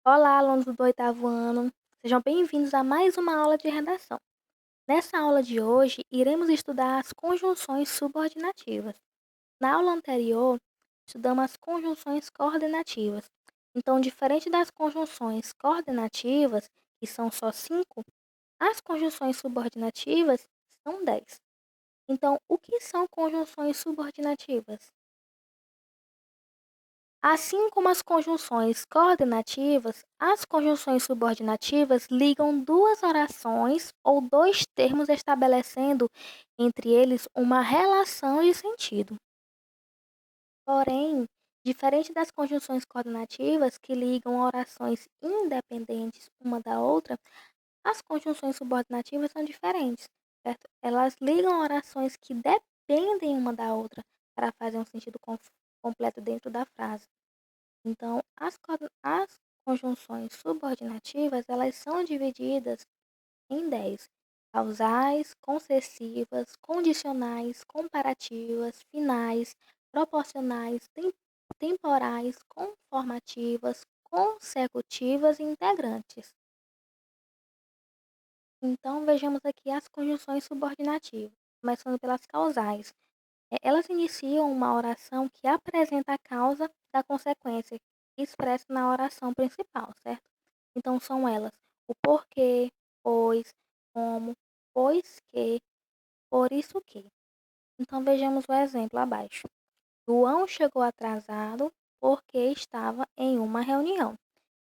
Olá, alunos do oitavo ano. Sejam bem-vindos a mais uma aula de redação. Nessa aula de hoje, iremos estudar as conjunções subordinativas. Na aula anterior, estudamos as conjunções coordenativas. Então, diferente das conjunções coordenativas, que são só 5, as conjunções subordinativas são 10. Então, o que são conjunções subordinativas? Assim como as conjunções coordenativas, as conjunções subordinativas ligam duas orações ou dois termos estabelecendo entre eles uma relação de sentido. Porém, diferente das conjunções coordenativas que ligam orações independentes uma da outra, as conjunções subordinativas são diferentes, certo? Elas ligam orações que dependem uma da outra para fazer um sentido completo dentro da frase. Então, as conjunções subordinativas, elas são divididas em 10: causais, concessivas, condicionais, comparativas, finais, proporcionais, temporais, conformativas, consecutivas e integrantes. Então, vejamos aqui as conjunções subordinativas, começando pelas causais. Elas iniciam uma oração que apresenta a causa da consequência expressa na oração principal, certo? Então são elas o porquê, pois, como, pois que, por isso que. Então vejamos o exemplo abaixo. João chegou atrasado porque estava em uma reunião.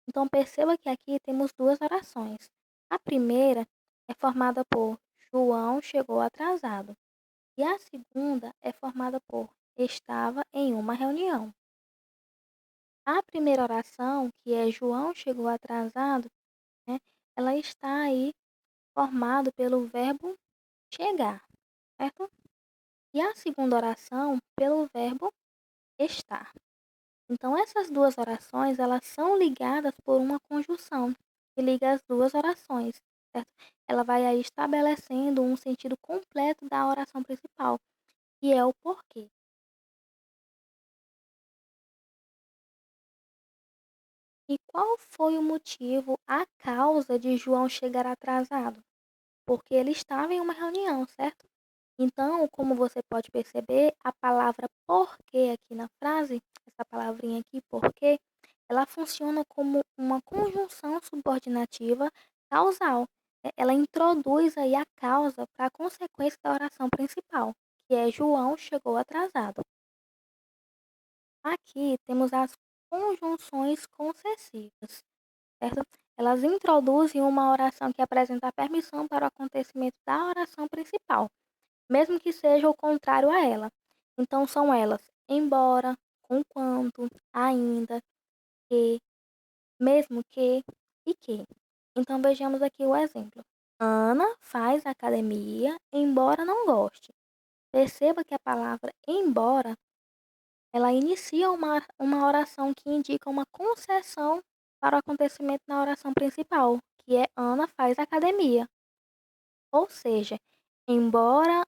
Então perceba que aqui temos duas orações. A primeira é formada por João chegou atrasado. E a segunda é formada por estava em uma reunião. A primeira oração, que é João chegou atrasado, né, ela está aí formada pelo verbo chegar, certo? E a segunda oração pelo verbo estar. Então essas duas orações, elas são ligadas por uma conjunção que liga as duas orações, certo? Ela vai aí estabelecendo um sentido completo da oração principal, que é o porquê. E qual foi o motivo, a causa de João chegar atrasado? Porque ele estava em uma reunião, certo? Então, como você pode perceber, a palavra porquê aqui na frase, essa palavrinha aqui, porquê, ela funciona como uma conjunção subordinativa causal. Ela introduz aí a causa para a consequência da oração principal, que é João chegou atrasado. Aqui temos as conjunções concessivas, certo? Elas introduzem uma oração que apresenta a permissão para o acontecimento da oração principal, mesmo que seja o contrário a ela. Então são elas: embora, conquanto, ainda, que, mesmo que e que. Então vejamos aqui o exemplo. Ana faz academia, embora não goste. Perceba que a palavra embora, ela inicia uma oração que indica uma concessão para o acontecimento na oração principal, que é Ana faz academia. Ou seja, embora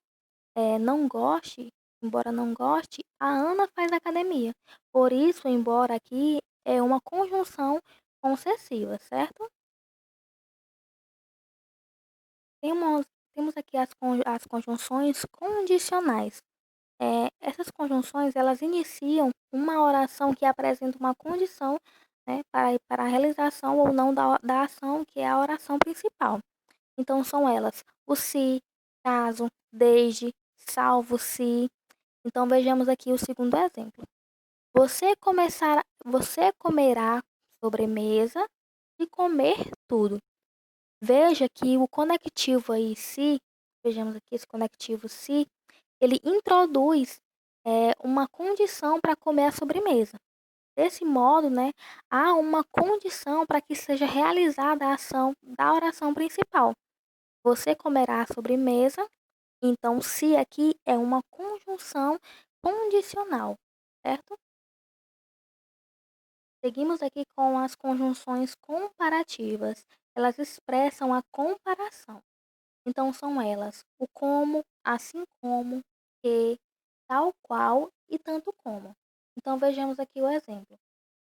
embora não goste, a Ana faz academia. Por isso, embora aqui é uma conjunção concessiva, certo? Temos, temos aqui as conjunções condicionais. Essas conjunções, elas iniciam uma oração que apresenta uma condição, né, para a realização ou não da ação, que é a oração principal. Então são elas o se, caso, desde, salvo se. Então vejamos aqui o segundo exemplo. Você comerá sobremesa e comer tudo. Veja que o conectivo aí se, vejamos aqui esse conectivo se, ele introduz uma condição para comer a sobremesa. Desse modo, né, há uma condição para que seja realizada a ação da oração principal. Você comerá a sobremesa, então se aqui é uma conjunção condicional, certo? Seguimos aqui com as conjunções comparativas. Elas expressam a comparação. Então são elas o como, assim como, que, tal qual e tanto como. Então vejamos aqui o exemplo.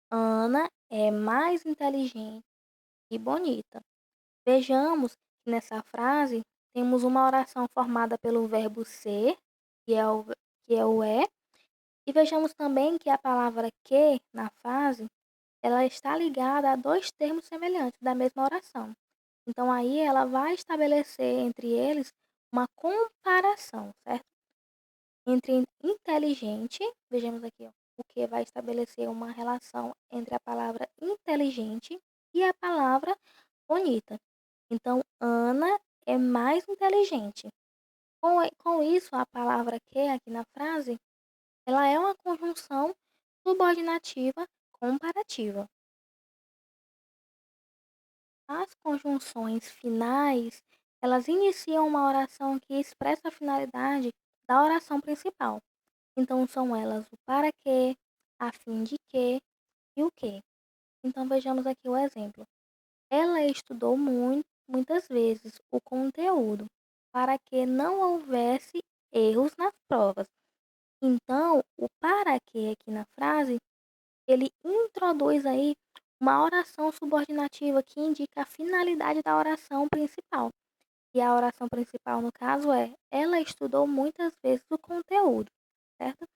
Ana é mais inteligente e bonita. Vejamos que nessa frase temos uma oração formada pelo verbo ser, que é o é, e vejamos também que a palavra que na frase, ela está ligada a 2 termos semelhantes da mesma oração. Então aí ela vai estabelecer entre eles uma comparação, certo? Entre inteligente, vejamos aqui, ó, o que vai estabelecer uma relação entre a palavra inteligente e a palavra bonita. Então, Ana é mais inteligente. Com isso, a palavra que aqui na frase, ela é uma conjunção subordinativa comparativa. As conjunções finais, elas iniciam uma oração que expressa a finalidade da oração principal. Então são elas o para quê, a fim de quê e o quê. Então vejamos aqui o exemplo. Ela estudou muitas vezes o conteúdo para que não houvesse erros nas provas. Então, o para quê aqui na frase, ele introduz aí uma oração subordinativa que indica a finalidade da oração principal. E a oração principal, no caso, é: ela estudou muitas vezes o conteúdo, certo?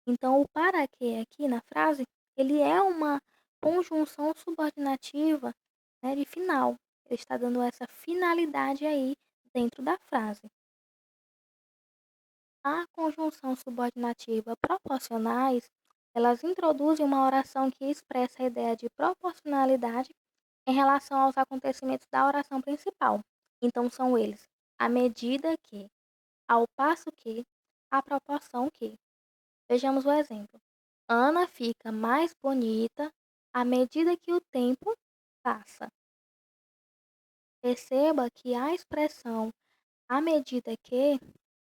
Então, o para quê aqui na frase, ele é uma conjunção subordinativa, né, de final. Ele está dando essa finalidade aí dentro da frase. A conjunção subordinativa proporcionais, elas introduzem uma oração que expressa a ideia de proporcionalidade em relação aos acontecimentos da oração principal. Então, são eles: à medida que, ao passo que, à proporção que. Vejamos o exemplo. Ana fica mais bonita à medida que o tempo passa. Perceba que a expressão à medida que,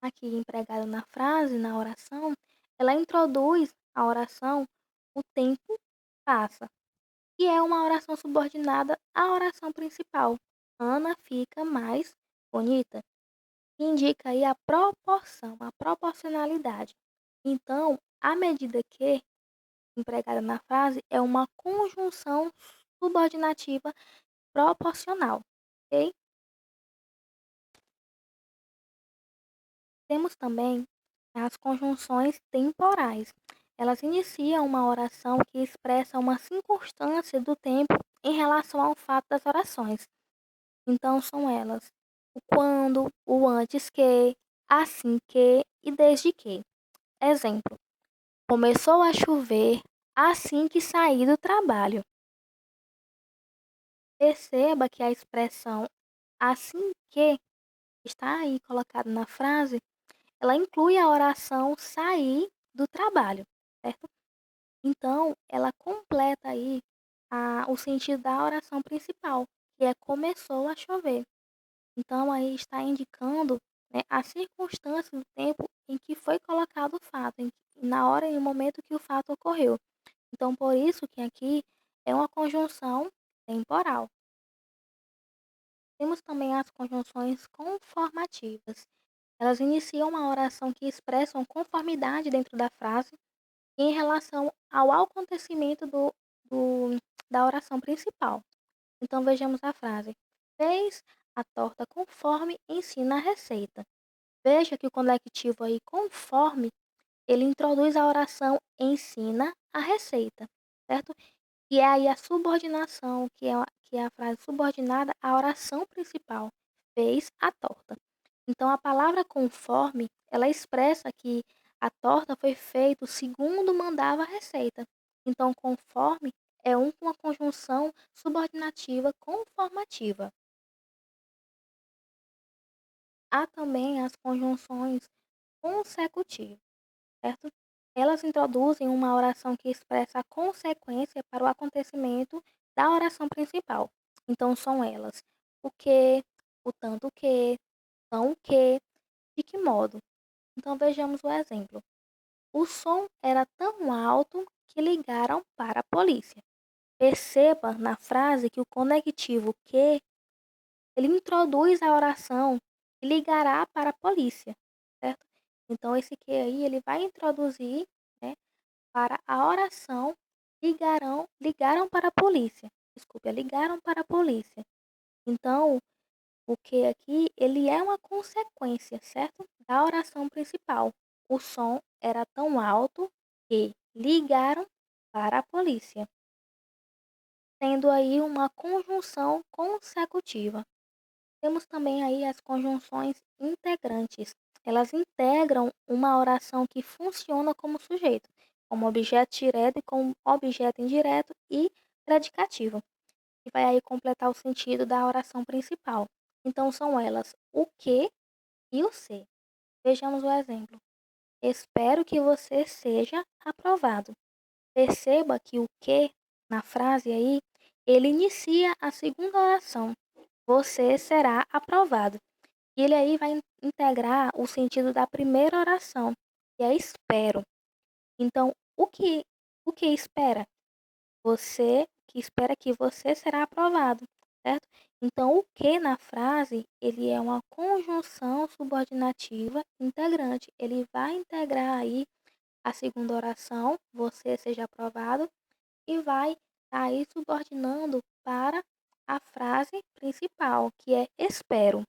aqui empregada na frase, na oração, ela introduz a oração o tempo passa, e é uma oração subordinada à oração principal. Ana fica mais bonita, que indica aí a proporção, a proporcionalidade. Então, à medida que empregada na frase é uma conjunção subordinativa proporcional, ok? Temos também as conjunções temporais. Elas iniciam uma oração que expressa uma circunstância do tempo em relação ao fato das orações. Então são elas o quando, o antes que, assim que e desde que. Exemplo: começou a chover assim que saí do trabalho. Perceba que a expressão assim que está aí colocado na frase, ela inclui a oração sair do trabalho, certo? Então, ela completa aí o sentido da oração principal, que é começou a chover. Então, aí está indicando, né, a circunstância do tempo em que foi colocado o fato, na hora e no momento que o fato ocorreu. Então, por isso que aqui é uma conjunção temporal. Temos também as conjunções conformativas. Elas iniciam uma oração que expressam conformidade dentro da frase em relação ao acontecimento da oração principal. Então vejamos a frase: fez a torta conforme ensina a receita. Veja que o conectivo aí conforme, ele introduz a oração ensina a receita, certo? E é aí a subordinação, que é a frase subordinada à oração principal, fez a torta. Então a palavra conforme, ela expressa que a torta foi feita segundo mandava a receita. Então conforme é uma conjunção subordinativa conformativa. Há também as conjunções consecutivas, certo? Elas introduzem uma oração que expressa a consequência para o acontecimento da oração principal. Então são elas: o que, o tanto que, tão que, de que modo. Então vejamos o exemplo. O som era tão alto que ligaram para a polícia. Perceba na frase que o conectivo que, ele introduz a oração e ligará para a polícia, certo? Então esse que aí ele vai introduzir, né, para a oração ligaram para a polícia. Desculpe, ligaram para a polícia. Então, o que aqui, ele é uma consequência, certo? Da oração principal. O som era tão alto que ligaram para a polícia, tendo aí uma conjunção consecutiva. Temos também aí as conjunções integrantes. Elas integram uma oração que funciona como sujeito, como objeto direto e como objeto indireto e predicativo, que vai aí completar o sentido da oração principal. Então são elas o que e o se. Vejamos o exemplo. Espero que você seja aprovado. Perceba que o que na frase aí, ele inicia a segunda oração. Você será aprovado. E ele aí vai integrar o sentido da primeira oração, que é espero. Então, o que espera? Você que espera que você será aprovado, certo? Então, o que na frase, ele é uma conjunção subordinativa integrante. Ele vai integrar aí a segunda oração, você seja aprovado, e vai estar aí subordinando para a frase principal, que é espero.